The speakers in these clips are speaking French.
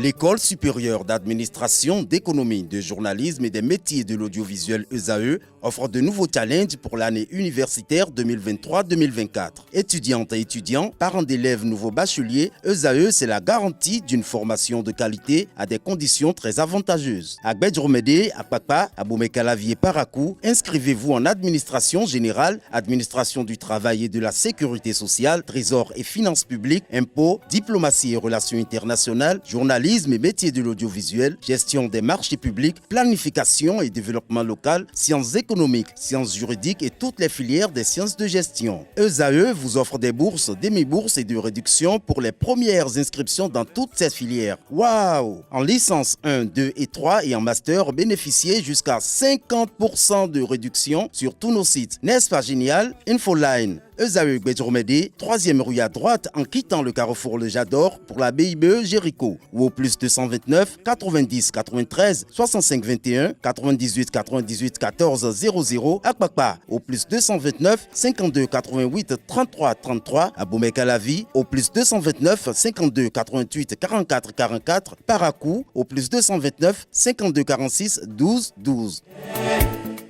L'École supérieure d'administration, d'économie, de journalisme et des métiers de l'audiovisuel ESAE offre de nouveaux challenges pour l'année universitaire 2023-2024. Étudiantes et étudiants, parents d'élèves nouveaux bacheliers, ESAE, c'est la garantie d'une formation de qualité à des conditions très avantageuses. À Gbedjromede, à Papa, à Boumekalavi et Parakou, inscrivez-vous en administration générale, administration du travail et de la sécurité sociale, trésor et finances publiques, impôts, diplomatie et relations internationales, journalisme et métiers de l'audiovisuel, gestion des marchés publics, planification et développement local, sciences économiques, sciences juridiques et toutes les filières des sciences de gestion. ESAE vous offre des bourses, demi-bourses et de réductions pour les premières inscriptions dans toutes ces filières. Waouh! En licence 1, 2 et 3 et en master, bénéficiez jusqu'à 50% de réduction sur tous nos sites. N'est-ce pas génial? Infoline. ESAE Gbedjromede, 3e rue à droite en quittant le carrefour Le Jador pour la BIBE Jéricho ou au plus 229 90 93 65 21 98 98 14 00 à Kpakpa au plus 229 52 88 33 33 à Boumekalavi au plus 229 52 88 44 44 Parakou au plus 229 52 46 12 12.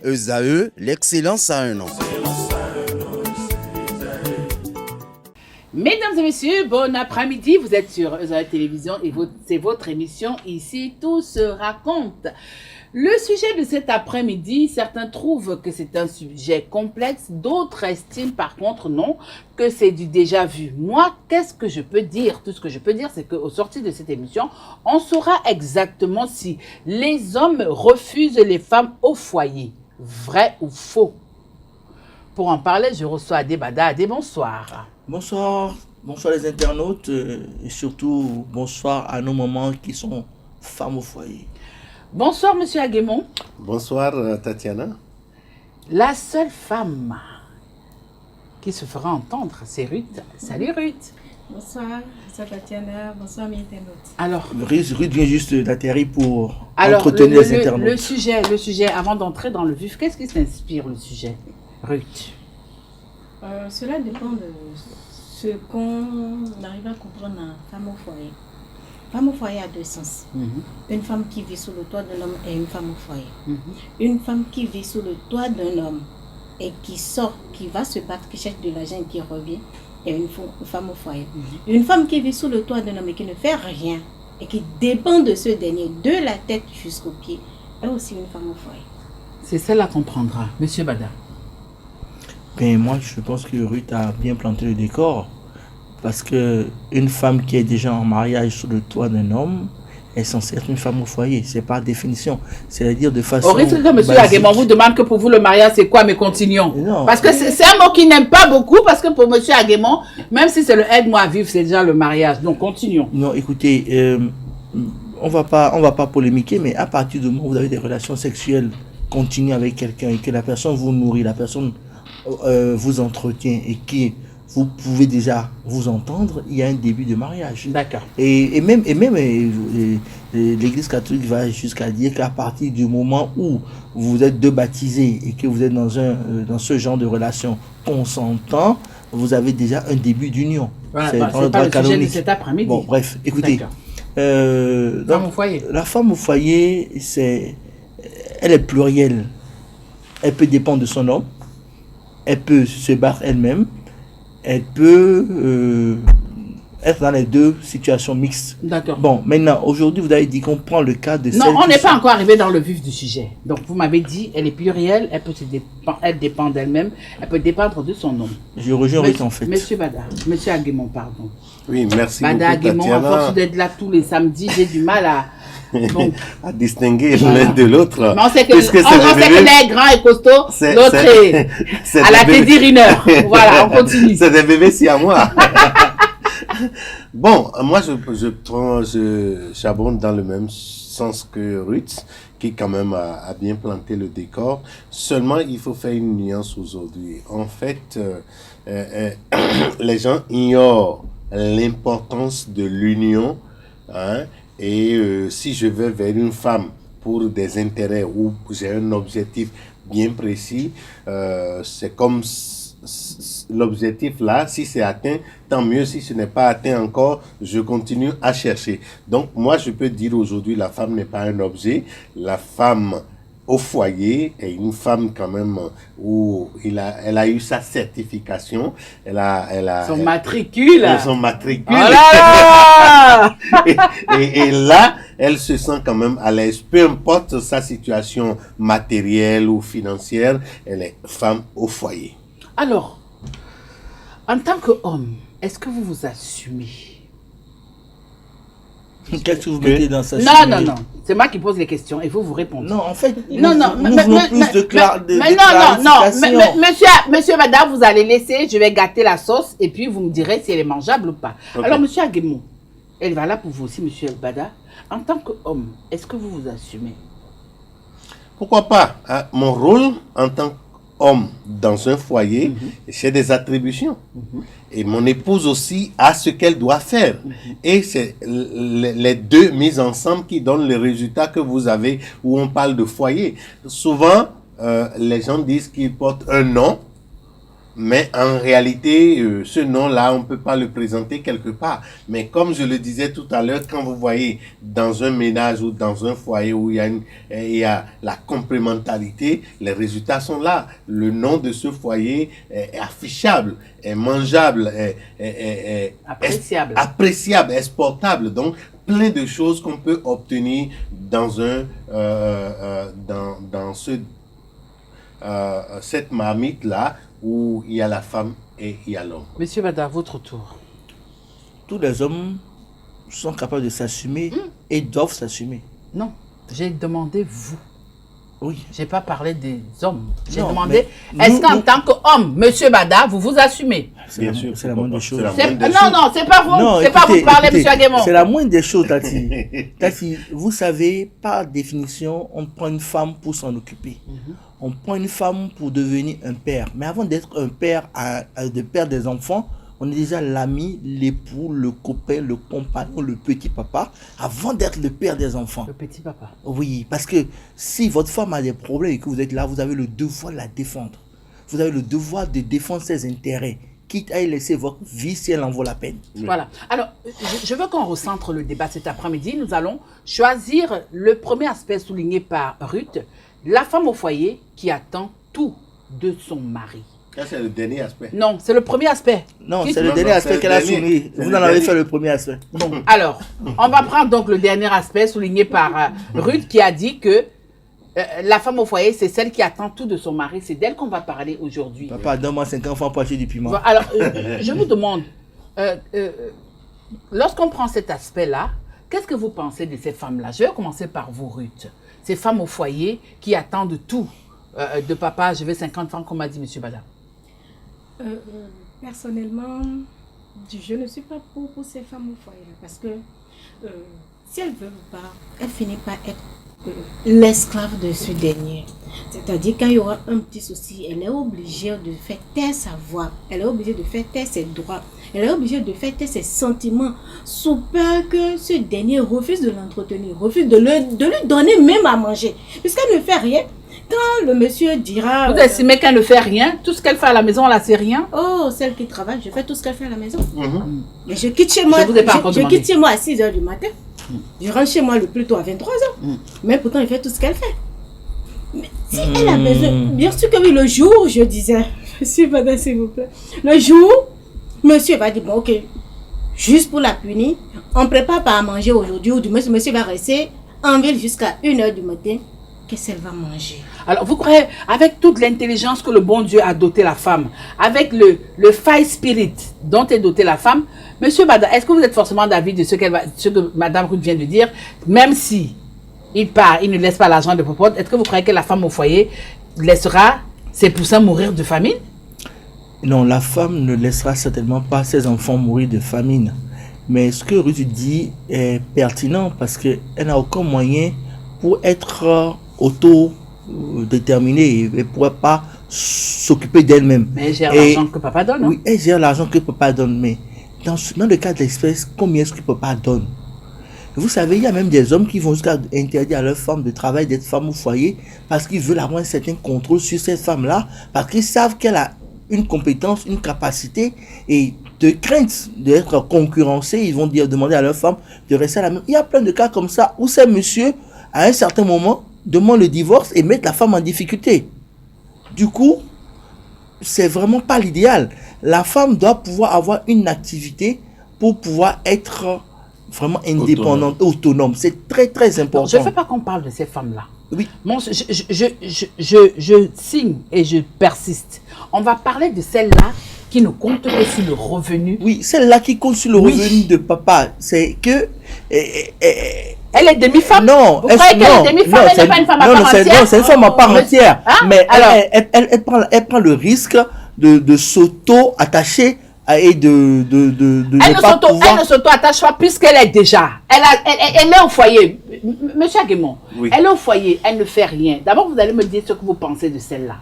ESAE, l'excellence à un an. Mesdames et messieurs, bon après-midi, vous êtes sur ESAE Télévision et c'est votre émission Ici tout se raconte. Le sujet de cet après-midi, certains trouvent que c'est un sujet complexe, d'autres estiment par contre non, que c'est du déjà vu. Moi, qu'est-ce que je peux dire? Tout ce que je peux dire, c'est qu'au sortir de cette émission, on saura exactement si les hommes refusent les femmes au foyer. Vrai ou faux? Pour en parler, je reçois Adébada. Adé, bonsoir. Bonsoir les internautes et surtout bonsoir à nos mamans qui sont femmes au foyer. Bonsoir Monsieur Aguemon. Bonsoir Tatiana. La seule femme qui se fera entendre, c'est Ruth. Salut Ruth. Bonsoir Tatiana, bonsoir mes internautes. Alors, Ruth vient juste d'atterrir pour entretenir les internautes. Le sujet, avant d'entrer dans le vif, qu'est-ce qui t'inspire le sujet, Ruth? Cela dépend de ce qu'on arrive à comprendre en femme au foyer. Femme au foyer a deux sens. Une femme qui vit sous le toit d'un homme et une femme au foyer. Une femme qui vit sous le toit d'un homme et qui sort, qui va se battre, qui cherche de l'argent et qui revient, et une femme au foyer. Une femme qui vit sous le toit d'un homme et qui ne fait rien et qui dépend de ce dernier, de la tête jusqu'aux pieds, est aussi une femme au foyer. C'est celle-là qu'on prendra. Monsieur Bada. Mais moi, je pense que Ruth a bien planté le décor. Parce que une femme qui est déjà en mariage sous le toit d'un homme est censée être une femme au foyer. C'est par définition. C'est-à-dire de façon. Au risque que M. Aguemon vous demande que pour vous le mariage c'est quoi, mais continuons. Non. Parce que c'est un mot qu'il n'aime pas beaucoup, parce que pour M. Aguemon, même si c'est le aide-moi à vivre, c'est déjà le mariage. Donc continuons. Non, écoutez, on va pas polémiquer, mais à partir du moment où vous avez des relations sexuelles continues avec quelqu'un et que la personne vous nourrit, la personne vous entretient et qui vous pouvez déjà vous entendre, il y a un début de mariage. D'accord. Et même l'Église catholique va jusqu'à dire qu'à partir du moment où vous êtes deux baptisés et que vous êtes dans ce genre de relation consentant, vous avez déjà un début d'union. Voilà, c'est pas le sujet de cet après-midi. Bon, bref, écoutez. Femme au foyer. La femme au foyer, elle est plurielle. Elle peut dépendre de son homme. Elle peut se battre elle-même. Elle peut être dans les deux situations mixtes. D'accord. Bon, maintenant, aujourd'hui, vous avez dit qu'on prend le cas de Non, on n'est pas encore arrivé dans le vif du sujet. Donc, vous m'avez dit, elle est plurielle, elle dépend d'elle-même, elle peut dépendre de son homme. Je rejoins Ruth en fait. Monsieur Bada, Monsieur Aguemon, pardon. Oui, merci Bada beaucoup, Aguemon, Tatiana. à force d'être là tous les samedis, j'ai du mal à à distinguer l'un de l'autre. Mais on sait que l'un est grand et costaud, l'autre est à la Teddy Riner. Voilà, on continue. C'est des bébés si à moi. Bon, moi je charbonne dans le même sens que Ruth, qui quand même a bien planté le décor. Seulement, il faut faire une nuance aujourd'hui. En fait, les gens ignorent l'importance de l'union, hein. Et si je vais vers une femme pour des intérêts ou j'ai un objectif bien précis, c'est comme l'objectif là, si c'est atteint, tant mieux. Si ce n'est pas atteint encore, je continue à chercher. Donc moi, je peux dire aujourd'hui, la femme n'est pas un objet. La femme au foyer est une femme quand même où elle a eu sa certification, son matricule. Son matricule. Oh là là et là, elle se sent quand même à l'aise. Peu importe sa situation matérielle ou financière, elle est femme au foyer. Alors, en tant qu'homme, est-ce que vous vous assumez? Qu'est-ce que vous mettez dans ça? Non. C'est moi qui pose les questions et vous répondez. Non, en fait, non, nous voulons plus de clarification. Monsieur Bada, vous allez laisser, je vais gâter la sauce et puis vous me direz si elle est mangeable ou pas. Okay. Alors, monsieur Aguemou, elle va là pour vous aussi, monsieur Bada. En tant qu'homme, est-ce que vous vous assumez? Pourquoi pas? Mon rôle en tant qu'homme dans un foyer, c'est des attributions. Et mon épouse aussi a ce qu'elle doit faire. Et c'est les deux mises ensemble qui donnent le résultat que vous avez où on parle de foyer. Souvent, les gens disent qu'ils portent un nom, mais en réalité, ce nom-là, on ne peut pas le présenter quelque part. Mais comme je le disais tout à l'heure, quand vous voyez dans un ménage ou dans un foyer où il y a la complémentarité, les résultats sont là. Le nom de ce foyer est affichable, est mangeable, est appréciable, exportable. Donc, plein de choses qu'on peut obtenir dans cette marmite-là, où il y a la femme et il y a l'homme. Monsieur Bada, votre tour. Tous les hommes sont capables de s'assumer et doivent s'assumer. Non, j'ai demandé vous. Oui. J'ai pas parlé des hommes. J'ai demandé, est-ce qu'en tant qu'homme, monsieur Bada, vous vous assumez? Bien sûr, c'est la moindre des choses. Non, c'est pas vous. C'est pas vous parler, monsieur Aguemou. C'est la moindre des choses, Tati. Tati, vous savez, par définition, on prend une femme pour s'en occuper. On prend une femme pour devenir un père. Mais avant d'être un père, de père des enfants, on est déjà l'ami, l'époux, le copain, le compagnon, le petit papa, avant d'être le père des enfants. Le petit papa. Oui, parce que si votre femme a des problèmes et que vous êtes là, vous avez le devoir de la défendre. Vous avez le devoir de défendre ses intérêts, quitte à y laisser votre vie si elle en vaut la peine. Voilà. Alors, je veux qu'on recentre le débat cet après-midi. Nous allons choisir le premier aspect souligné par Ruth, la femme au foyer qui attend tout de son mari. Ça, c'est le dernier aspect. Non, c'est le premier aspect. Non, c'est le dernier aspect qu'elle a souligné. Vous en avez fait le premier aspect. Bon, alors, on va prendre donc le dernier aspect souligné par Ruth qui a dit que la femme au foyer, c'est celle qui attend tout de son mari. C'est d'elle qu'on va parler aujourd'hui. Papa, donne-moi 5 enfants pour acheter du piment. Alors, je vous demande, lorsqu'on prend cet aspect-là, qu'est-ce que vous pensez de ces femmes-là? Je vais commencer par vous, Ruth. Ces femmes au foyer qui attendent tout de papa. Je veux 50 francs, comme a dit M. Bada. Personnellement, je ne suis pas pour ces femmes au foyer. Parce que si elles veulent pas, elles finissent par être l'esclave de ce dernier. C'est-à-dire quand il y aura un petit souci, elle est obligée de faire taire sa voix, elle est obligée de faire taire ses droits, elle est obligée de faire taire ses sentiments, sous peur que ce dernier refuse de l'entretenir, refuse de lui donner même à manger. Puisqu'elle ne fait rien, quand le monsieur dira... Vous estimez qu'elle ne fait rien? Tout ce qu'elle fait à la maison, là, c'est rien? Oh, celle qui travaille, je fais tout ce qu'elle fait à la maison. Mais je quitte chez moi, je quitte chez moi à 6 h du matin. Je rentre chez moi le plus tôt à 23 h. Mais pourtant, elle fait tout ce qu'elle fait. Mais si elle a besoin... Bien sûr que oui, le jour, je disais... Monsieur, madame, s'il vous plaît. Le jour, monsieur va dire, bon, ok, juste pour la punir, on prépare pas à manger aujourd'hui, ou du moins, monsieur va rester en ville jusqu'à 1 h du matin. Qu'est-ce qu'elle va manger? Alors, vous croyez, avec toute l'intelligence que le bon Dieu a doté la femme, avec le fire spirit dont est dotée la femme, Monsieur Bada, est-ce que vous êtes forcément d'avis de ce que Madame Ruth vient de dire, même si il part, il ne laisse pas l'argent de popote, est-ce que vous croyez que la femme au foyer laissera ses poussins mourir de famine? Non, la femme ne laissera certainement pas ses enfants mourir de famine. Mais ce que Ruth dit est pertinent parce qu'elle n'a aucun moyen pour être auto-déterminée et ne pourrait pas s'occuper d'elle-même. Mais elle gère l'argent que papa donne. Oui, elle gère l'argent que papa donne. Mais dans le cas de l'espèce, combien est-ce que papa donne? Vous savez, il y a même des hommes qui vont jusqu'à interdire à leur femme de travail, d'être femme au foyer, parce qu'ils veulent avoir un certain contrôle sur cette femme-là, parce qu'ils savent qu'elle a une compétence, une capacité et de crainte d'être concurrencés, ils vont demander à leur femme de rester à la maison. Il y a plein de cas comme ça où ces messieurs, à un certain moment, demandent le divorce et mettent la femme en difficulté. Du coup, c'est vraiment pas l'idéal. La femme doit pouvoir avoir une activité pour pouvoir être vraiment indépendante, autonome. C'est très très important. Je ne veux pas qu'on parle de ces femmes-là. Oui. Bon, je signe et je persiste. On va parler de celles-là qui ne comptent que sur le revenu. Oui, celle-là qui compte sur le revenu de papa, c'est que... Elle est demi-femme. Non, vous croyez qu'elle est demi-femme, elle n'est pas une femme à part entière? Non, c'est une femme à part entière. Hein? Mais alors, elle prend le risque de s'auto-attacher et de elle ne s'auto-attache pas puisqu'elle est déjà. Elle est au foyer. Monsieur Aguemon, oui. Elle est au foyer, elle ne fait rien. D'abord, vous allez me dire ce que vous pensez de celles-là.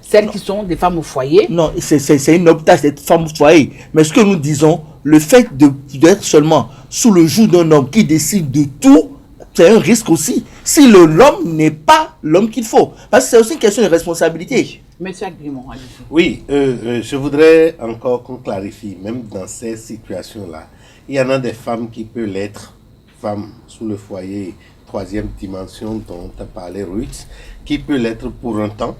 Celles qui sont des femmes au foyer. Non, c'est une obtâche d'être femme au foyer. Mais ce que nous disons, le fait d'être seulement sous le joug d'un homme qui décide de tout, c'est un risque aussi. Si l'homme n'est pas l'homme qu'il faut. Parce que c'est aussi une question de responsabilité. Monsieur Aguemon, allez-y. Oui, je voudrais encore qu'on clarifie, même dans ces situations-là, il y en a des femmes qui peuvent l'être, femmes sous le foyer, troisième dimension dont tu as parlé, Ruth, qui peut l'être pour un temps,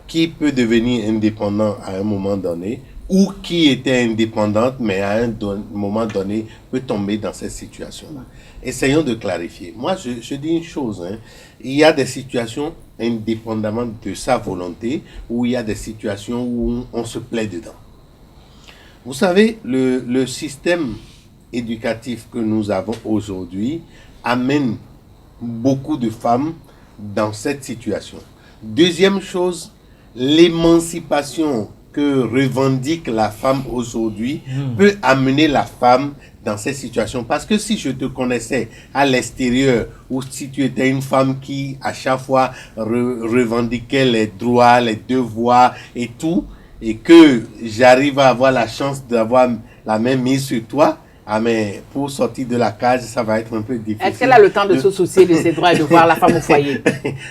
qui peut devenir indépendant à un moment donné, ou qui était indépendante, mais à un moment donné peut tomber dans cette situation-là. Essayons de clarifier. Moi, je dis une chose, hein. Il y a des situations indépendamment de sa volonté, où il y a des situations où on se plaît dedans. Vous savez, le système éducatif que nous avons aujourd'hui amène beaucoup de femmes dans cette situation. Deuxième chose, l'émancipation que revendique la femme aujourd'hui peut amener la femme dans cette situation. Parce que si je te connaissais à l'extérieur, ou si tu étais une femme qui à chaque fois revendiquait les droits, les devoirs et tout, et que j'arrive à avoir la chance d'avoir la main mise sur toi, ah mais pour sortir de la cage, ça va être un peu difficile. Est-ce qu'elle a le temps de se soucier de ses droits et de voir la femme au foyer?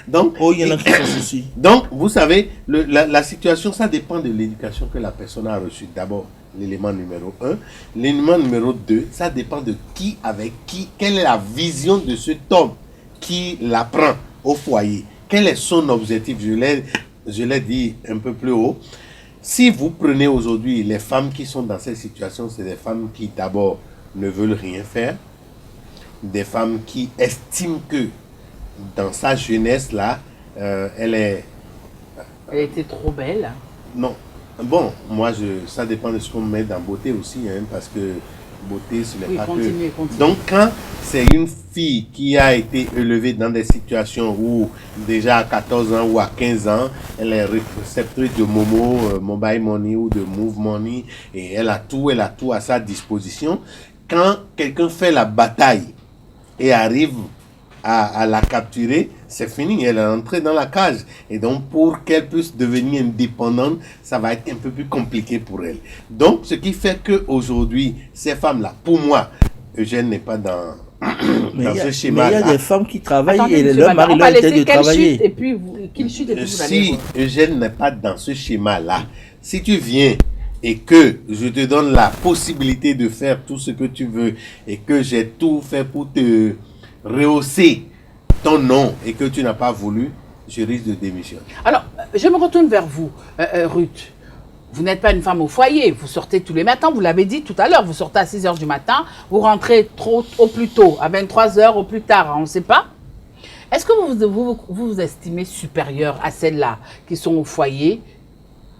Donc, il y en a qui s'en soucient. Donc, vous savez, la situation, ça dépend de l'éducation que la personne a reçue. D'abord, l'élément numéro 1. L'élément numéro 2, ça dépend de qui, avec qui, quelle est la vision de cet homme qui l'apprend au foyer. Quel est son objectif? Je l'ai dit un peu plus haut. Si vous prenez aujourd'hui les femmes qui sont dans cette situation, c'est des femmes qui d'abord ne veulent rien faire, des femmes qui estiment que dans sa jeunesse là, elle était trop belle. Non, bon, moi ça dépend de ce qu'on met dans beauté aussi, hein, parce que beauté ce n'est pas continuez. Donc quand c'est une fille qui a été élevée dans des situations où déjà à 14 ans ou à 15 ans, elle est réceptrice de Momo, Mobile Money ou de Move Money, et elle a tout à sa disposition. Quand quelqu'un fait la bataille et arrive à la capturer, c'est fini, elle est entrée dans la cage. Et donc, pour qu'elle puisse devenir indépendante, ça va être un peu plus compliqué pour elle. Donc, ce qui fait qu'aujourd'hui, ces femmes-là, pour moi, Eugène n'est pas dans ce schéma-là. Mais il y a des femmes qui travaillent. Attendez, et leur mari leur dit de travailler. Et puis, qu'il chute et puis vous allez voir. Si Eugène n'est pas dans ce schéma-là, si tu viens et que je te donne la possibilité de faire tout ce que tu veux et que j'ai tout fait pour te rehausser ton nom et que tu n'as pas voulu, je risque de démissionner. Alors, je me retourne vers vous, Ruth. Vous n'êtes pas une femme au foyer, vous sortez tous les matins, vous l'avez dit tout à l'heure, vous sortez à 6 h du matin, vous rentrez au plus tôt, à 23 h au plus tard, on ne sait pas. Est-ce que vous estimez supérieure à celles-là qui sont au foyer,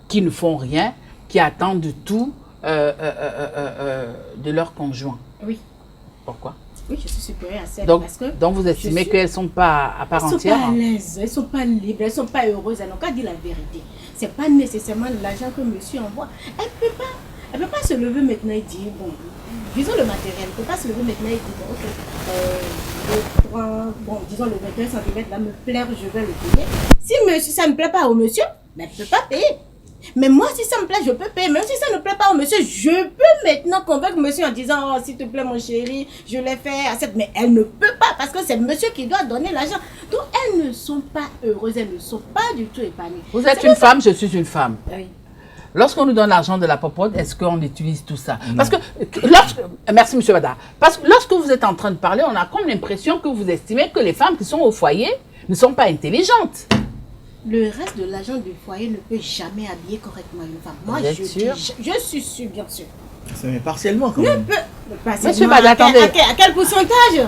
qui ne font rien, qui attendent tout de leur conjoint? Oui. Pourquoi? Oui, je suis supérieure à celles. Donc vous estimez qu'elles ne sont pas à part entière? Elles ne sont pas à l'aise, elles ne sont pas libres, elles ne sont pas heureuses, elles n'ont qu'à dire la vérité. Ce n'est pas nécessairement l'argent que monsieur envoie. Elle ne peut pas se lever maintenant et dire, bon, disons le matériel, elle ne peut pas se lever maintenant et dire, bon, ok, je prends, bon, disons le 21 cm là me plaire, je vais le payer. Si monsieur, ça ne plaît pas au monsieur, ben, elle ne peut pas payer. Mais moi, si ça me plaît, je peux payer. Même si ça ne plaît pas au monsieur, je peux maintenant convaincre monsieur en disant, oh, s'il te plaît, mon chéri, je l'ai fait à cette. Mais elle ne peut pas parce que c'est monsieur qui doit donner l'argent. Donc, elles ne sont pas heureuses, elles ne sont pas du tout épanouies. Vous êtes une femme, je suis une femme. Oui. lorsqu'on nous donne l'argent de la popote, est-ce qu'on utilise tout ça? Parce que, merci M. Bada, parce que lorsque vous êtes en train de parler, on a comme l'impression que vous estimez que les femmes qui sont au foyer ne sont pas intelligentes. Le reste de l'argent du foyer ne peut jamais habiller correctement une femme. Moi, je suis sûre, bien sûr. Mais partiellement quand même. Monsieur Bada, attendez. À quel pourcentage?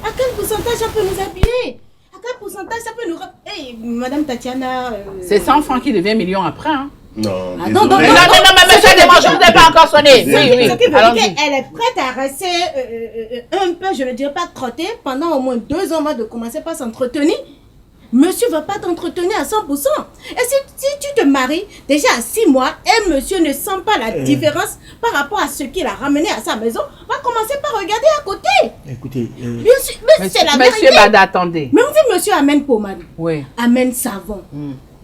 À quel pourcentage ça peut nous habiller? À quel pourcentage ça peut nous... Hey, Madame Tatiana... C'est 100 francs qui devient million après, hein? Non, Ah, non, désolé. non, mais monsieur Desmond, je ne vous ai pas encore sonné. Oui. Ce qui veut dire Allons-y. qu'elle est prête à rester un peu, je ne dirais pas crotter, pendant au moins 2 ans avant de commencer par s'entretenir. Monsieur ne va pas t'entretenir à 100%. Et si tu te maries déjà à 6 mois et monsieur ne sent pas la différence par rapport à ce qu'il a ramené à sa maison, va commencer par regarder à côté. Écoutez, Bien sûr, mais c'est la vérité. Monsieur Bada, attendez. Même si monsieur amène pommade, Oui. amène savon,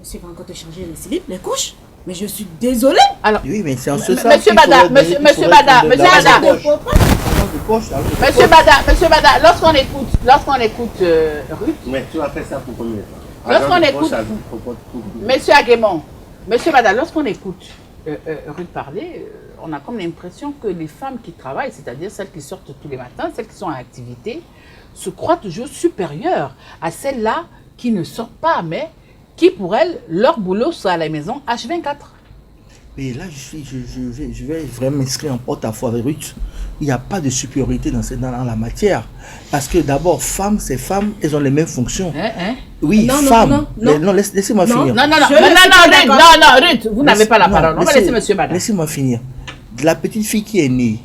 monsieur va encore te changer les slips, les couches. Mais je suis désolée. Alors, oui, mais c'est en ce sens. Monsieur Bada, monsieur Bada, Monsieur Bada, lorsqu'on écoute Ruth, Mais tu as fait ça pour combien de temps? Lorsqu'on écoute- Monsieur Aguemon, Monsieur Bada, lorsqu'on écoute Ruth parler, on a comme l'impression que les femmes qui travaillent, c'est-à-dire celles qui sortent tous les matins, celles qui sont en activité, se croient toujours supérieures à celles-là qui ne sortent pas, mais qui pour elles, leur boulot soit à la maison H24. Mais là, je vais vraiment m'inscrire en porte-à-faux avec Ruth. Il n'y a pas de supériorité dans la matière. Parce que d'abord, femmes, c'est femmes, elles ont les mêmes fonctions. Oui, Non, non, femmes. non. Non, laissez-moi finir. Non, Ruth, vous n'avez pas la parole. On va laisser Monsieur Bada. Laissez-moi finir. La petite fille qui est née,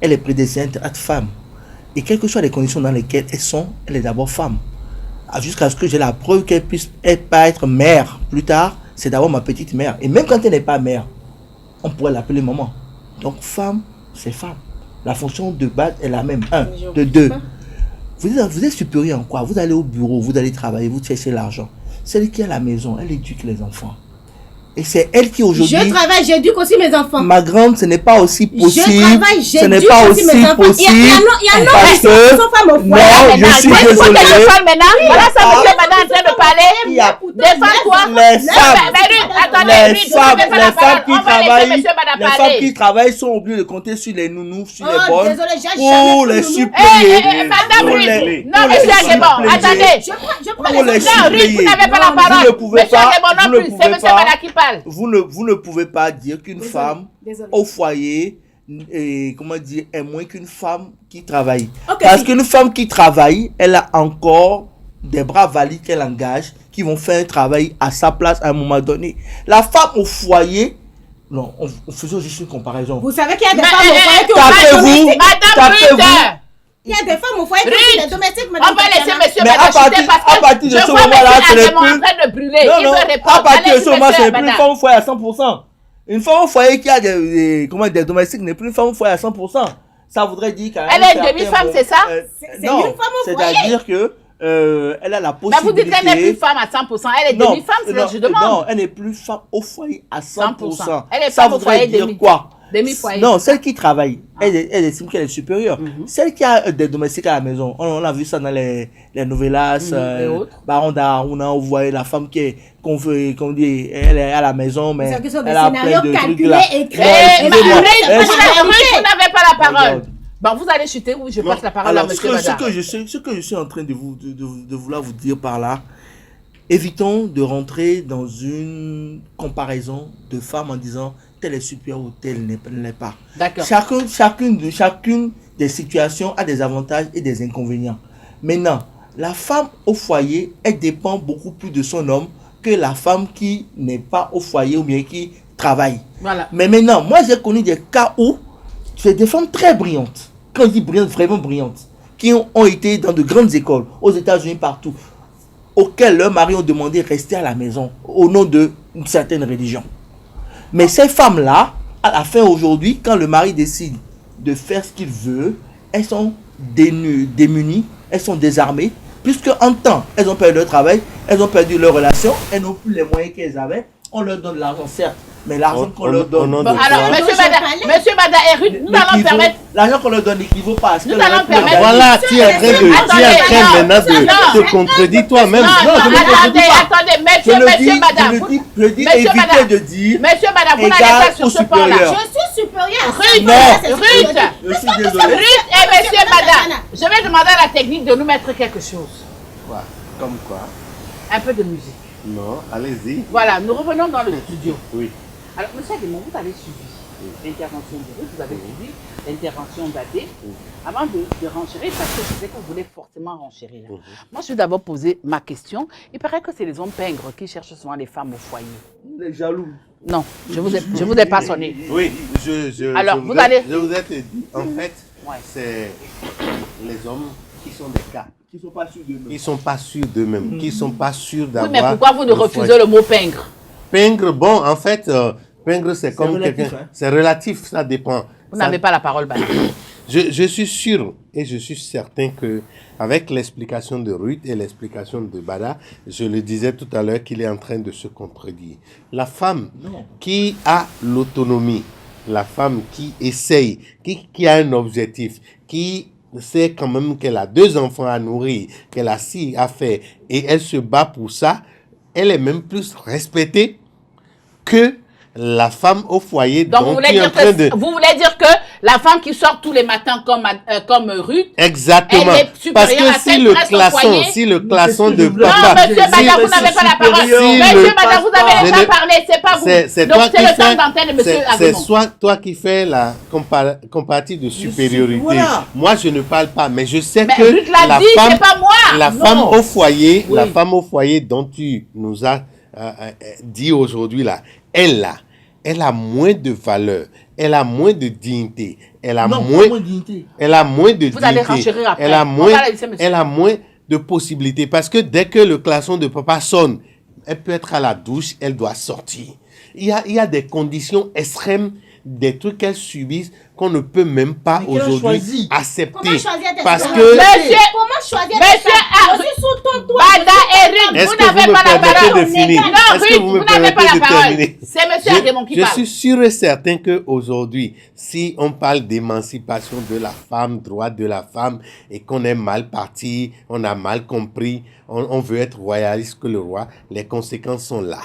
elle est prédestinée à être femme. Et quelles que soient les conditions dans lesquelles elles sont, elle est d'abord femme. Jusqu'à ce que j'ai la preuve qu'elle puisse pas être mère plus tard, c'est d'abord ma petite mère. Et même quand elle n'est pas mère, on pourrait l'appeler maman. Donc femme, c'est femme. La fonction de base est la même. Un, de deux. Vous êtes supérieur en quoi? Vous allez au bureau, vous allez travailler, vous cherchez l'argent. Celle qui est à la maison, elle éduque les enfants. Et c'est elle qui aujourd'hui... Je travaille, j'éduque aussi mes enfants. Ma grande, ce n'est pas aussi possible. Je travaille, ce n'est pas j'éduque aussi aussi mes enfants. possible. Il y a parce que... qui sont femmes au foyer. Non, je suis désolé. Voilà ça, Monsieur Bada en train de parler. Il y a Des femmes quoi? les femmes qui travaillent sont obligées de compter sur les nounous, sur les bonnes, pour les suppléer. Madame Pour Ruth, les- non, pour les Monsieur Aguemon, suppléer. attendez. Je prends Pour les les Non, Ruth, vous suppléer. n'avez pas la Vous ne parole. pouvez Monsieur pas- Aguemon vous non ne plus, c'est pouvez Monsieur pas- Bada qui parle. Vous ne pouvez pas dire qu'une femme Désolée. au foyer comment dire, est moins qu'une femme qui travaille. Ok, Parce si. qu'une femme qui travaille, elle a encore des bras valides qu'elle engage qui vont faire un travail à sa place à un moment donné. La femme au foyer, non, on faisait juste une comparaison. Vous savez qu'il y a des Mais, femmes au foyer qui ont pas de tapez-vous. domestique. Madame Ruth, Tapez-vous. Il y a des femmes au foyer qui Ruth, ont des domestiques. on va laisser Monsieur Mais Bada à partir- chuter parce à partir que de je ce vois moment-là, Monsieur ce n'est Aguemon en plus- train de brûler. Non, Il non, veut à répondre. partir de Allez-y, ce moment, Monsieur c'est plus une Bada. femme au foyer à 100%. Une femme au foyer qui a des domestiques n'est plus une femme au foyer à 100%. Ça voudrait dire qu'elle Elle est une demi-femme, c'est ça? C'est non, une femme au foyer. c'est-à-dire que elle a la Mais vous possibilité. dites qu'elle n'est plus femme à 100%. Elle est demi-femme, c'est ce que je demande. Non, elle n'est plus femme au foyer à 100%. Elle est Ça femme au voudrait foyer dire demi. quoi? Demi-foyer. Non, celle qui travaille, elle estime qu'elle est supérieure. Celle qui a des domestiques à la maison, on a vu ça dans les novellas, et autres. Baron d'Aruna, vous voyez la femme qu'on dit, elle est à la maison, mais C'est que ce sont des elle a plein scénarios de trucs calculés, là. écrits. Non, Eh, excusez-moi. vous n'avez pas la parole. Regarde. Bon, vous allez chuter ou je passe la parole à Alors, Monsieur Bada. ce que je suis en train de vouloir vous dire par là, évitons de rentrer dans une comparaison de femmes en disant telle est supérieure ou telle ne l'est pas. D'accord. Chacune des situations a des avantages et des inconvénients. Maintenant, la femme au foyer, elle dépend beaucoup plus de son homme que la femme qui n'est pas au foyer ou bien qui travaille. Voilà. Mais maintenant, moi j'ai connu des cas où c'est des femmes très brillantes. Quand je dis brillantes, vraiment brillantes, qui ont été dans de grandes écoles, aux États-Unis, partout, auxquelles leurs maris ont demandé de rester à la maison au nom d'une certaine religion. Mais ces femmes-là, à la fin aujourd'hui, quand le mari décide de faire ce qu'il veut, elles sont démunies, elles sont désarmées, puisque en temps, elles ont perdu leur travail, elles ont perdu leur relation, elles n'ont plus les moyens qu'elles avaient, on leur donne l'argent certes, Mais l'argent qu'on leur donne... Bon, alors, monsieur Bada et Ruth, nous allons permettre... L'argent qu'on leur donne n'équivaut pas à ce que Nous allons permettre... Voilà, tu es en train maintenant de te contredire toi-même. Attendez, monsieur Bada. Je dis évitez de dire... Monsieur Bada, vous n'allez pas sur ce point-là. Je suis supérieur. Ruth, je suis désolé. Ruth et monsieur Bada, je vais demander à la technique de nous mettre quelque chose. Quoi? Comme quoi? Un peu de musique. Non, allez-y. Voilà, nous revenons dans le studio. Oui. Alors, monsieur Ademon, vous avez suivi l'intervention de Ruth, vous avez suivi l'intervention d'Adé, avant de renchérir, parce que je sais que vous voulez forcément renchérir. Moi, je vais d'abord poser ma question. Il paraît que c'est les hommes pingres qui cherchent souvent les femmes au foyer. Les jaloux. Non, je vous ai pas sonné. Oui, Alors, vous ai dit, en fait, c'est les hommes qui sont des cas. Qui sont pas sûrs d'eux-mêmes. Qui sont pas sûrs d'eux-mêmes, qui sont pas sûrs d'avoir... Oui, mais pourquoi vous ne refusez le mot pingre? Pingre, bon, en fait, pingre, c'est comme quelqu'un... Hein. C'est relatif, ça dépend. Vous n'avez pas la parole, Bada. Je suis sûr et je suis certain que avec l'explication de Ruth et l'explication de Bada, je le disais tout à l'heure qu'il est en train de se contredire. La femme qui a l'autonomie, la femme qui essaye, qui a un objectif, qui sait quand même qu'elle a 2 enfants à nourrir, qu'elle a 6 à faire et elle se bat pour ça, elle est même plus respectée que la femme au foyer. Donc, vous voulez dire que la femme qui sort tous les matins comme Ruth, exactement. Elle est supérieure Parce que à celle si le classon de non, papa... monsieur Bada, vous n'avez pas la parole. Monsieur Bada, vous avez déjà parlé, c'est pas vous. Donc, c'est le temps d'antenne de monsieur Ademon. C'est soit toi qui fais la comparative de supériorité. Voilà. Moi, je ne parle pas, mais je sais Mais que Ruth l'a dit, c'est pas moi. la Non. femme au foyer, la femme au foyer dont tu nous as dit aujourd'hui là, elle a moins de valeur, elle a moins de dignité, elle a moins de dignité, elle a moins de possibilités parce que dès que le klaxon de papa sonne, elle peut être à la douche, elle doit sortir. Il y a des conditions extrêmes, des trucs qu'elle subit qu'on ne peut même pas aujourd'hui accepter. Comment choisir tes parce soins? que Comment choisir tes soins? Je suis sous ton toit. Bada et Ruth, vous n'avez pas la parole. de finir? Non, Est-ce que Ruth, vous vous me n'avez pas permettez la de parole. terminer? C'est monsieur Ademon qui parle. Je suis sûr et certain qu'aujourd'hui, si on parle d'émancipation de la femme, droit de la femme, et qu'on est mal parti, on a mal compris, on veut être royaliste que le roi, les conséquences sont là.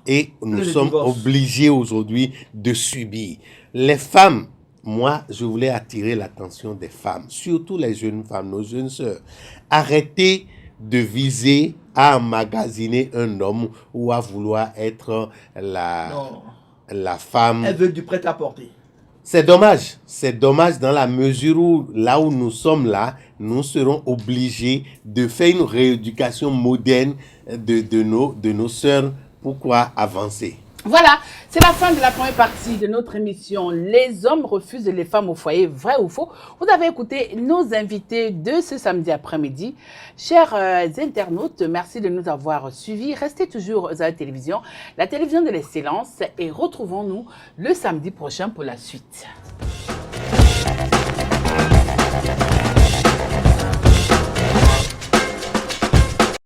Et nous sommes obligés aujourd'hui de subir. Les femmes, moi, je voulais attirer l'attention des femmes, surtout les jeunes femmes, nos jeunes sœurs. Arrêtez de viser à emmagasiner un homme ou à vouloir être la femme. Elle veut du prêt-à-porter. C'est dommage dans la mesure où, là où nous sommes là, nous serons obligés de faire une rééducation moderne de nos sœurs. Pourquoi avancer? Voilà, c'est la fin de la première partie de notre émission. Les hommes refusent les femmes au foyer, vrai ou faux? Vous avez écouté nos invités de ce samedi après-midi. Chers internautes, merci de nous avoir suivis. Restez toujours à la télévision, la télévision de l'excellence, et retrouvons-nous le samedi prochain pour la suite.